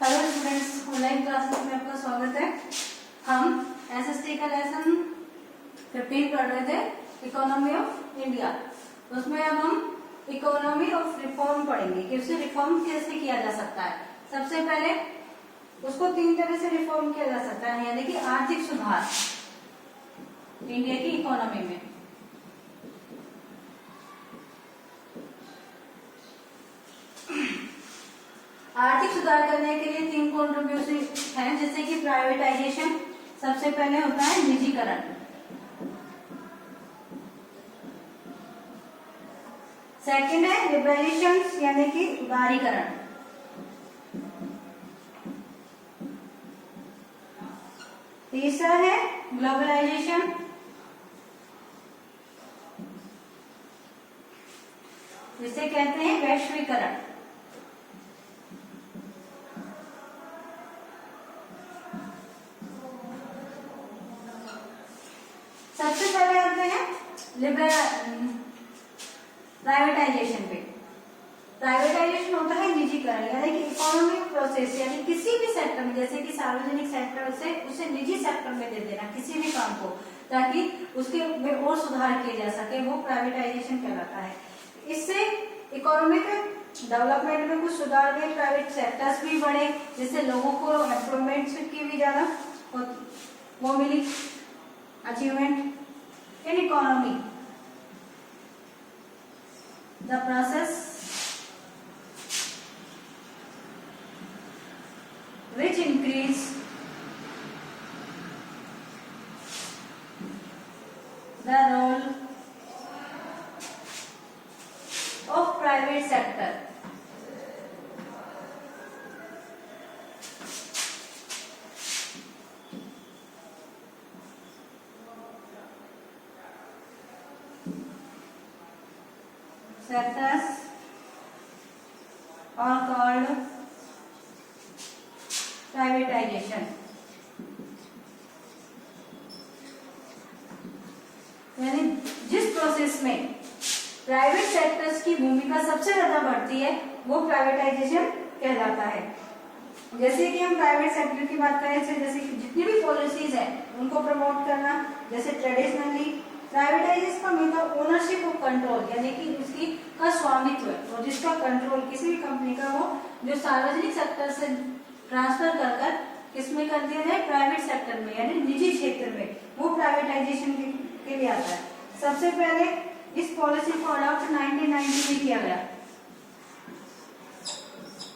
Hello students, online classes में आपका स्वागत है। हम एसएसटी का लेसन 15 पढ़ रहे थे, इकोनॉमी ऑफ इंडिया। उसमें अब हम इकोनॉमी ऑफ रिफॉर्म पढ़ेंगे कि उसे रिफॉर्म कैसे किया जा सकता है। सबसे पहले उसको 3 तरह से रिफॉर्म किया जा सकता है, यानी कि आर्थिक सुधार इंडिया की इकोनॉमी में। आर्थिक सुधार करने के लिए 3 कंट्रीब्यूशन है, जैसे कि प्राइवेटाइजेशन सबसे पहले होता है, निजीकरण। सेकंड है लिबरलाइजेशन यानी कि उदारीकरण। तीसरा है ग्लोबलाइजेशन। जिसे कहते हैं वैश्वीकरण। सबसे पहले आते हैं प्राइवेटाइजेशन पे। प्राइवेटाइजेशन होता है निजीकरण, यानी कि इकोनॉमिक प्रोसेस, यानी किसी भी सेक्टर में, जैसे कि सार्वजनिक सेक्टर से उसे निजी सेक्टर में दे देना किसी भी काम को, ताकि उसके में और सुधार किए जा सके, वो प्राइवेटाइजेशन कहलाता है। इससे इकोनॉमिक डेवलपमेंट में कुछ सुधार हुए, प्राइवेट सेक्टर्स भी बढ़े, जिससे लोगों को एम्प्लॉयमेंट की भी ज्यादा वो मिली, achievement in economy. The process which increase the role of private sector. Sectors are called privatization. यानी जिस प्रोसेस में प्राइवेट सेक्टर्स की भूमिका सबसे ज्यादा बढ़ती है, वो प्राइवेटाइजेशन कहलाता है। जैसे कि हम प्राइवेट सेक्टर की बात करें, जैसे कि जितनी भी पॉलिसीज है उनको प्रमोट करना, जैसे ट्रेडिशनली प्राइवेटाइजेशन का मतलब ओनरशिप ऑफ कंट्रोल, यानी कि उसकी का स्वामित्व और जिसका कंट्रोल किसी भी कंपनी का हो, जो सार्वजनिक सेक्टर से ट्रांसफर कर किसमें कर दिया जाए, प्राइवेट सेक्टर में, यानी निजी क्षेत्र में, वो प्राइवेटाइजेशन के लिए आता है। सबसे पहले इस पॉलिसी को अडॉप्ट 1990 में किया गया,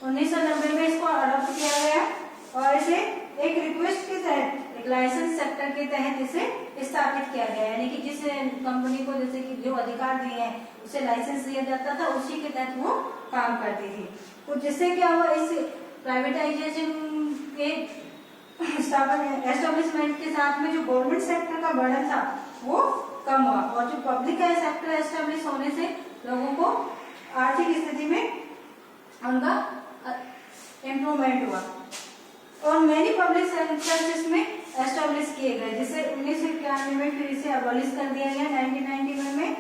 1990 में इसको अडॉप्ट किया गया और इसे एक रिक्वेस्ट के तहत, एक लाइसेंस सेक्टर के तहत इसे स्थापित किया गया, यानी कि जिस कंपनी को जैसे कि जो अधिकार दिए हैं उसे लाइसेंस दिया जाता था, उसी के तहत वो काम करती थी। तो जिससे क्या हुआ, इस प्राइवेटाइजेशन के एस्टेब्लिशमेंट के साथ में जो गवर्नमेंट सेक्टर का बर्डन था वो कम हुआ, और जो पब्लिक का सेक्टर एस्टेब्लिश होने से लोगों को आर्थिक स्थिति में उनका इम्प्रूवमेंट हुआ और मेनी पब्लिक सेक्टर्स इसमें एस्टेब्लिश किए गए, जिसे 1991 में फिर इसे अबॉलिश कर दिया गया 1991 में।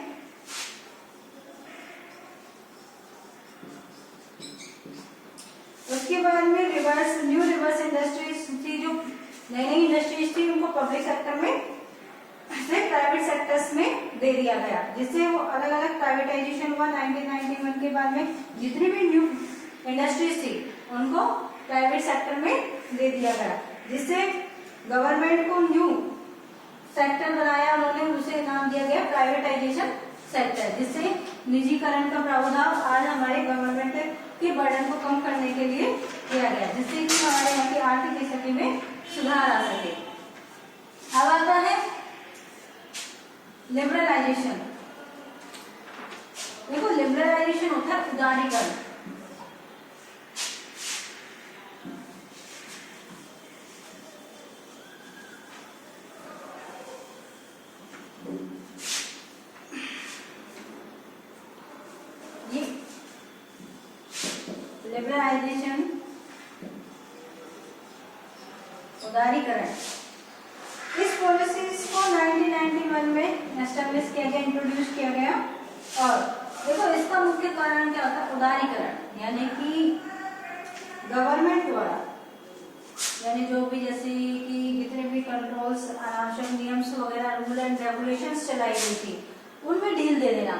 उसके बाद में न्यू रिवर्स इंडस्ट्रीज थी, जो नई इंडस्ट्रीज थी, उनको पब्लिक सेक्टर में से प्राइवेट सेक्टर्स में दे दिया गया, जिससे वो अलग अलग प्राइवेटाइजेशन हुआ। 1991 के बाद में जितनी भी न्यू इंडस्ट्रीज थी उनको प्राइवेट सेक्टर में दे दिया गया, जिससे गवर्नमेंट को न्यू सेक्टर बनाया उन्होंने, उसे नाम दिया गया प्राइवेटाइजेशन सेक्टर, जिससे निजीकरण का प्रावधान आज हमारे गवर्नमेंट के बर्डन को कम करने के लिए किया गया, जिससे कि हमारे यहाँ की आर्थिक स्थिति में सुधार आ सके। अब आता है लिबरलाइजेशन। देखो, लिबरलाइजेशन होता है उदारीकरण। लिबरलाइजेशन, उदारीकरण, इस पॉलिसीज को 1991 में एस्टेब्लिश किया गया, इंट्रोड्यूस किया गया। और देखो, इसका मुख्य कारण क्या होता है, उदारीकरण, यानी कि गवर्नमेंट द्वारा एंड रेगुलेशंस चलाई गई थी उनमें ढील दे देना।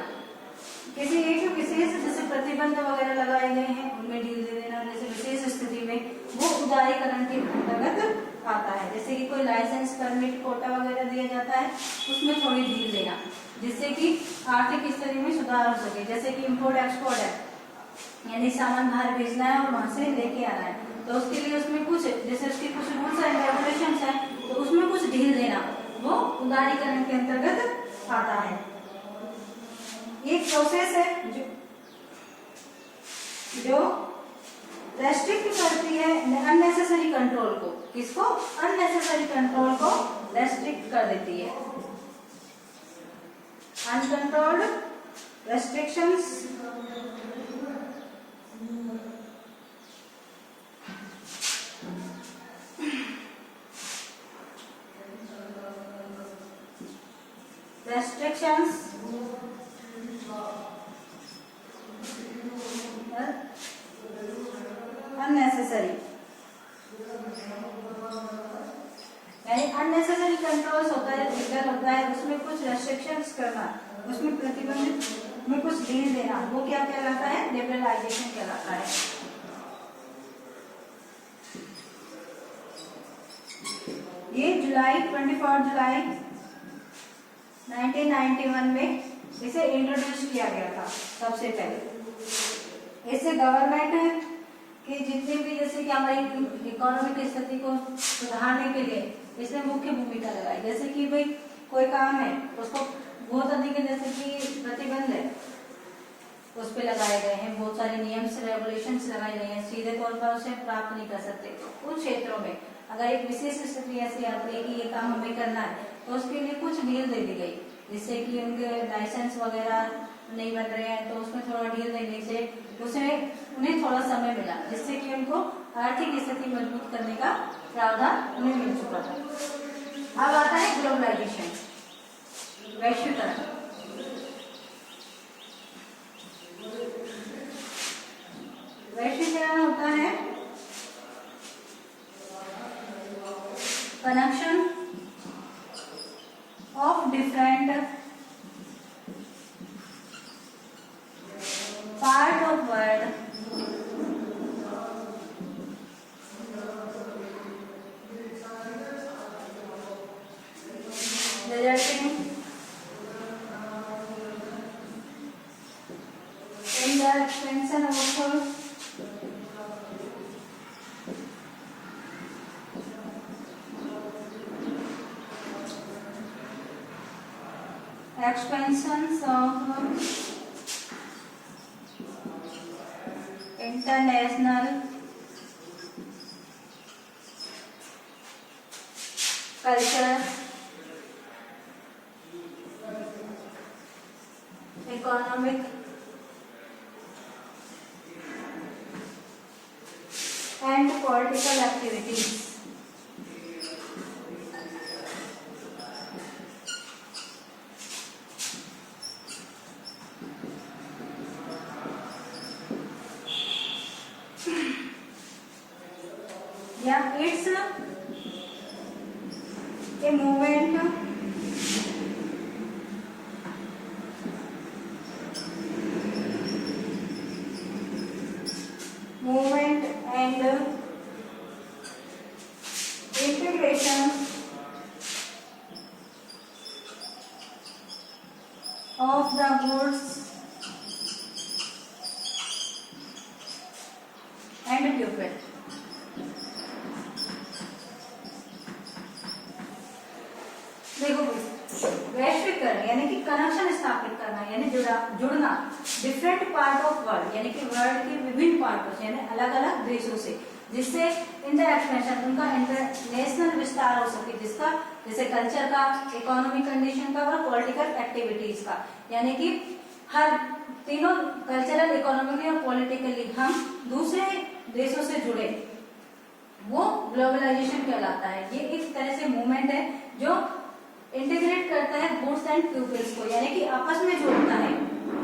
किसी एक विशेष जैसे प्रतिबंध वगैरह लगाए गए हैं उनमें ढील दे देना, जैसे विशेष स्थिति में वो उदारीकरण के अंतर्गत आता है। जैसे कि कोई लाइसेंस परमिट कोटा वगैरह दिया जाता है उसमें थोड़ी ढील देना जिससे कि आर्थिक स्थिति में सुधार हो सके। जैसे कि इम्पोर्ट एक्सपोर्ट है, यानी सामान बाहर भेजना है और वहां से लेके आना है, तो उसके लिए उसमें कुछ जैसे उसके कुछ रूल्स एंड रेगुलेशंस हैं तो उसमें कुछ ढील देना वो उदारीकरण के अंतर्गत आता है। एक प्रोसेस है जो रेस्ट्रिक्ट करती है अननेसेसरी कंट्रोल को। किसको? अननेसेसरी कंट्रोल को रेस्ट्रिक्ट कर देती है। अनकंट्रोल्ड रेस्ट्रिक्शंस अननेसेसरी, यानी अननेसेसरी कंट्रोल्स होता है, ट्रिगर होता है, उसमें कुछ रेस्ट्रिक्शंस करना, उसमें प्रतिबंध में कुछ ढील देना, वो क्या कहलाता है? लिबरलाइजेशन कहलाता है। ये 24 जुलाई 1991 में इसे इंट्रोड्यूस किया गया था सबसे पहले। इससे गवर्नमेंट कि जितने भी जैसे कि हमारी इकोनॉमिक स्थिति को सुधारने के लिए इसने मुख्य भूमिका लगाई। जैसे कि भाई कोई काम है उसको बहुत अधिक जैसे कि प्रतिबंध है उस पे लगाए गए हैं, बहुत सारे नियम्स रेगुलेशंस लगाए गए हैं, सीधे तौर पर उसे प्राप्त नहीं कर सकते। उन क्षेत्रों में अगर एक विशेष स्थिति ऐसी आती है कि ये काम हमें करना है तो उसके लिए कुछ ढील दे दी गई, जिससे कि उनके लाइसेंस वगैरह नहीं बन रहे हैं तो उसमें थोड़ा ढील देने से उसमें उन्हें थोड़ा समय मिला, जिससे कि उनको आर्थिक स्थिति मजबूत करने का प्रावधान उन्हें मिल चुका था। अब आता है ग्लोबलाइजेशन, वैश्वीकरण। वैश्वीकरण होता है connection of different part of world resulting in the expansion of expansions of international culture, economic and political activities. Yeah, it's a movement and integration of the goods and people. देखो वैश्वीकरण यानी कि connection स्थापित करना यानी जुड़ना different part of world यानी कि वर्ल्ड के विभिन्न पार्टों से यानी अलग अलग देशों से, जिससे इंटर एक्सपेंशन उनका इंटरनेशनल विस्तार हो सके, जिसका जैसे कल्चर का, इकोनॉमिक कंडीशन का और पॉलिटिकल एक्टिविटीज का, यानी कि हर तीनों कल्चरल, इकोनॉमिकली और पॉलिटिकली हम दूसरे देशों से जुड़े, वो ग्लोबलाइजेशन कहलाता है। ये एक तरह से मूवमेंट है जो इंटीग्रेट करता है गुड्स एंड पीपल्स को, यानी कि आपस में जोड़ता है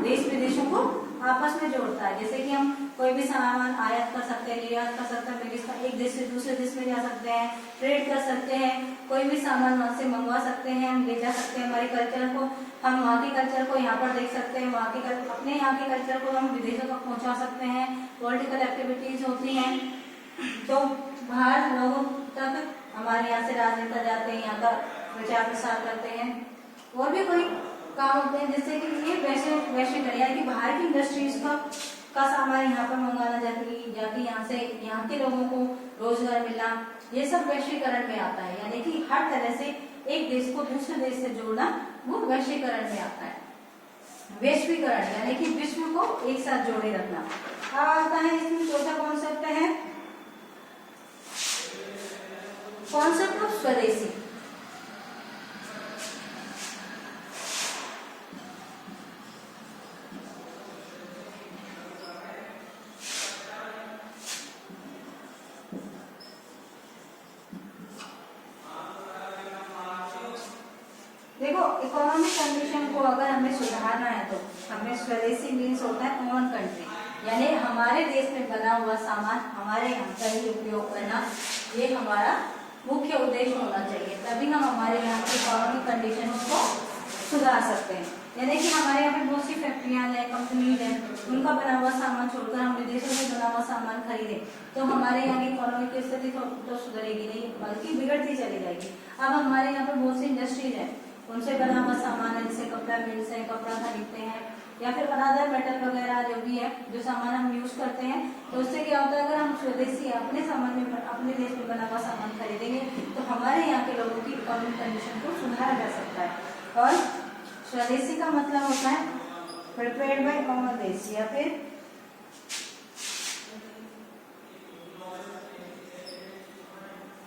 देश विदेशों को आपस में जोड़ता है। जैसे कि हम कोई भी सामान आयात कर सकते हैं, निर्यात कर सकते हैं, विदेश का एक देश से दूसरे देश में जा सकते हैं, ट्रेड कर सकते हैं, कोई भी सामान वहां से मंगवा सकते हैं, हम ले जा सकते हैं, हमारे कल्चर को, हम वहाँ के कल्चर को यहाँ पर देख सकते हैं, वहाँ के अपने यहाँ के कल्चर को हम विदेशों तक पहुँचा सकते हैं। पॉलिटिकल एक्टिविटीज होती हैं तो बाहर लोगों तक हमारे यहाँ से राजनेता जाते हैं, यहाँ का प्रचार प्रसार करते हैं। और भी कोई काम होते हैं जैसे कि ये वैश्वीकरण यानी कि बाहर की इंडस्ट्रीज का सामान यहाँ पर मंगाना, जाके यहाँ से यहाँ के लोगों को रोजगार मिलना, ये सब वैश्वीकरण में आता है। यानी कि हर तरह से एक देश को दूसरे देश से जोड़ना वो वैश्वीकरण में आता है। वैश्वीकरण यानी कि विश्व को एक साथ जोड़े रखना। अब आता है इसमें चौथा कॉन्सेप्ट है कॉन्सेप्ट ऑफ स्वदेशी। देखो इकोनॉमिक कंडीशन को अगर हमें सुधारना है तो हमें स्वदेशी मीन्स होता है ओन कंट्री, यानी हमारे देश में बना हुआ सामान हमारे यहाँ का ही उपयोग करना, ये हमारा मुख्य उद्देश्य होना चाहिए। तभी हम हमारे यहाँ की इकोनॉमिक कंडीशन को सुधार सकते हैं। यानी कि हमारे यहाँ पे बहुत सी फैक्ट्रियां हैं, कंपनीज हैं, उनका बना हुआ सामान छोड़कर हम विदेशों से बना हुआ सामान खरीदें तो हमारे यहाँ की इकोनॉमिक स्थिति तो सुधरेगी नहीं, बल्कि बिगड़ती चली जाएगी। अब हमारे यहाँ पे बहुत सी इंडस्ट्रीज है, उनसे बना हुआ सामान है, जैसे कपड़ा मिल्स है, कपड़ा खरीदते हैं, या फिर अनादर मेटल वगैरह जो भी है, जो सामान हम यूज करते हैं, तो उससे क्या होता है अगर हम स्वदेशी अपने सामान में अपने देश में बना हुआ सामान खरीदेंगे तो हमारे यहाँ के लोगों की इकोनॉमिक कंडीशन को सुधारा जा सकता है। और स्वदेशी का मतलब होता है प्रिपेयर्ड बाय अवर देश या फिर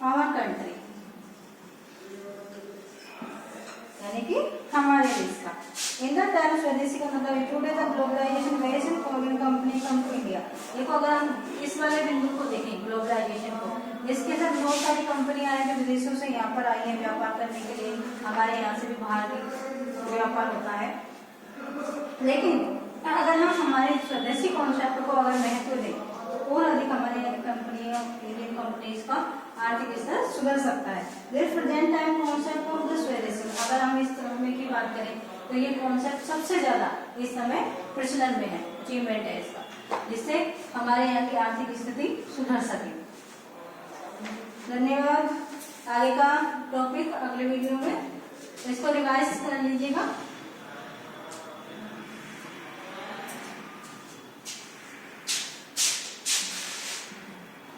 अवर कंट्री, यानी कि हमारे देश का। इन द टर्म स्वदेशी का मतलब today the globalisation various in foreign company come to India. देखो अगर हम इस वाले बिंदु को देखें ग्लोबलाइजेशन को, इसके साथ बहुत सारी कंपनियां हैं जो विदेशों से यहाँ पर आई हैं व्यापार करने के लिए, हमारे यहाँ से भी बाहर भी व्यापार होता है। लेकिन अगर हम हमारे स्वदेशी कॉन्सेप्ट को अगर महत्व दें और अधिक हमारे यहाँ की कंपनियों, इंडियन कंपनीज का आर्थिक स्तर सुधर सकता है। Present time concept of the स्वदेशी, अगर हम इस समय की बात करें तो ये कॉन्सेप्ट सबसे ज्यादा इस समय प्रचलन में है, अचीवमेंट है इसका, जिससे हमारे यहाँ की आर्थिक स्थिति सुधर सके। धन्यवाद। आगे का टॉपिक अगले वीडियो में, इसको रिवाइज कर लीजिएगा।